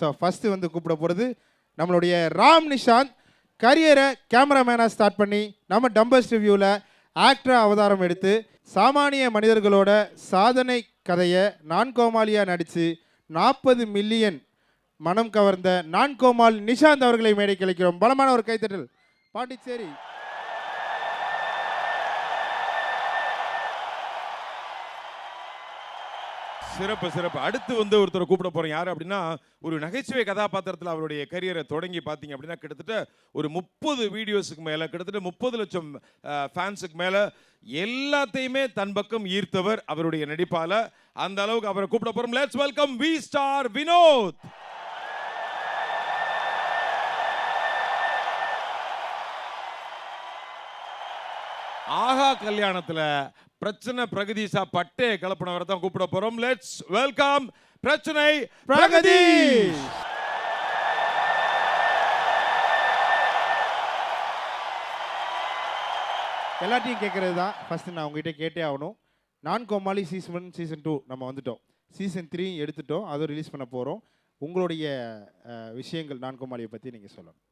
So first வந்து கூப்பிட போகிறது நம்மளுடைய ராம் நிஷாந்த். கரியரை கேமராமேனாக ஸ்டார்ட் பண்ணி நம்ம டம்பர்ஸ் ரிவ்யூவில் ஆக்டராக அவதாரம் எடுத்து சாமானிய மனிதர்களோட சாதனை கதையை நான்கோமாலியாக நடித்து 40 மில்லியன் மனம் கவர்ந்த நான்கோமால் நிஷாந்த் அவர்களை மேடை கழிக்கிறோம். பலமான ஒரு கைத்தட்டல். பாண்டிச்சேரி. சிறப்பு சிறப்பு. அடுத்து வந்து ஒருத்தரை கூப்பிட போறோம். யாரு அப்படின்னா, ஒரு நகைச்சுவை கதாபாத்திரத்தில் அவருடைய கரியரை தொடங்கி பார்த்தீங்க அப்படின்னா கிட்டத்தட்ட ஒரு 30 வீடியோஸுக்கு மேல, கிட்டத்தட்ட 30 லட்சம் ஃபேன்ஸுக்கு மேல எல்லாத்தையுமே தன் பக்கம் ஈர்த்தவர் அவருடைய நடிப்பால. அந்த அளவுக்கு அவரை கூப்பிட போறோம். Let's welcome V star Vinoth. ஆஹா கல்யாணத்துல பிரச்சனை பிரகதீஷா பட்டே கலப்பனவரை தான் கூப்பிட போறோம். லெட்ஸ் வெல்கம் பிரச்சனை பிரகதீஷ். எல்லாத்தையும் கேட்கறது தான் ஃபர்ஸ்ட் நான் உங்ககிட்ட கேட்டே ஆகணும். நான்கோமாளி சீசன் 1 சீசன் 2 நம்ம வந்துட்டோம். சீசன் 3 எடுத்துட்டோம், அதுவும் ரிலீஸ் பண்ண போகிறோம். உங்களுடைய விஷயங்கள் நான்கோமாளியை பற்றி நீங்கள் சொல்லணும்.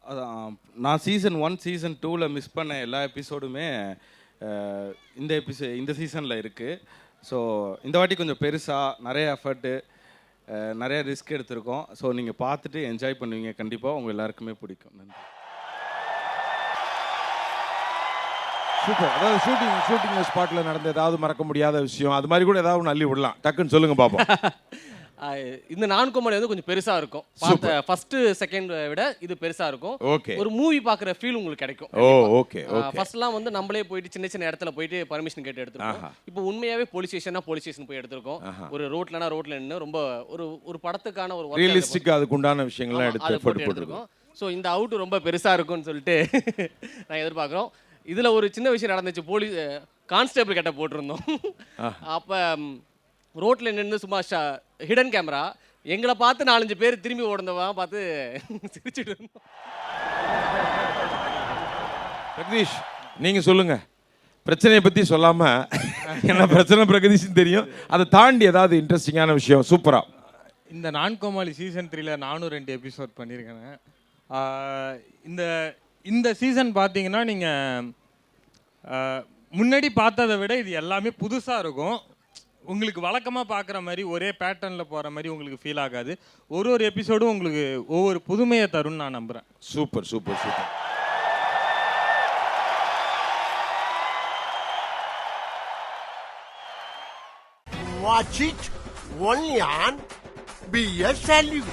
அதான், நான் சீசன் 1 சீசன் 2ல் மிஸ் பண்ண எல்லா எபிசோடுமே இந்த சீசனில் இருக்குது. ஸோ இந்த வாட்டி கொஞ்சம் பெருசாக நிறைய எஃபர்ட்டு, நிறைய ரிஸ்க் எடுத்திருக்கோம். ஸோ நீங்கள் பார்த்துட்டு என்ஜாய் பண்ணுவீங்க. கண்டிப்பாக உங்கள் எல்லாருக்குமே பிடிக்கும். நன்றி. சூப்பர். அதாவது ஷூட்டிங் ஸ்பாட்டில் நடந்த ஏதாவது மறக்க முடியாத விஷயம் அது மாதிரி கூட ஏதாவது அள்ளி விடலாம். டக்குன்னு சொல்லுங்க பாப்போம். இந்த நான்கோமாளி வந்து கொஞ்சம் பெருசா இருக்கும். ஃபர்ஸ்ட் செகண்ட் விட இது பெருசா இருக்கும். ஒரு மூவி பாக்குற ஃபீல் உங்களுக்கு கிடைக்கும். ஓகே. ஃபர்ஸ்ட்லாம் வந்து நம்மளே போயிட்டு சின்ன இடத்துல போயிட்டு பர்மிஷன் கேட்டு எடுத்துருக்கோம். இப்போ உண்மையாவே போலீஸ் ஸ்டேஷன் போய் எடுத்திருக்கோம். ஒரு ரோட்ல நின்று ரொம்ப ஒரு படத்துக்கான ஒரு ரியலிஸ்டிக்கா அதுக்கு உண்டான விஷயங்கள்லாம் எடுத்து போட்டுருக்கோம். ஸோ இந்த அவுட் ரொம்ப பெருசா இருக்கும்னு சொல்லிட்டு நான் எதிர்பார்க்குறோம். இதுல ஒரு சின்ன விஷயம் நடந்துச்சு. போலீஸ் கான்ஸ்டபிள் கிட்ட போட்டிருந்தோம். அப்ப ரோட்ல நின்று சும்மா ஹிடன் கேமரா எங்களை பார்த்து 4-5 பேர் திரும்பி ஓடுந்தவா பார்த்து சிரிச்சுட்டு இருந்தோம். பிரகதீஷ் நீங்க சொல்லுங்க. பிரச்சனையை பத்தி சொல்லாம என்ன பிரச்சனை பிரகதீஷ் தெரியும், அதை தாண்டி ஏதாவது இன்ட்ரெஸ்டிங்கான விஷயம். சூப்பரா. இந்த நான்கோமாளி சீசன் 3ல நானும் 2 எபிசோட் பண்ணியிருக்கேன். இந்த சீசன் பார்த்தீங்கன்னா நீங்கள் முன்னாடி பார்த்ததை விட இது எல்லாமே புதுசாக இருக்கும். உங்களுக்கு வழக்கமாக பார்க்குற மாதிரி ஒரே பேட்டர்னில் போகிற மாதிரி உங்களுக்கு ஃபீல் ஆகாது. ஒரு எபிசோடும் உங்களுக்கு ஒவ்வொரு புதுமையை தரும்னு நான் நம்புகிறேன். Super. Watch it only on BS Value.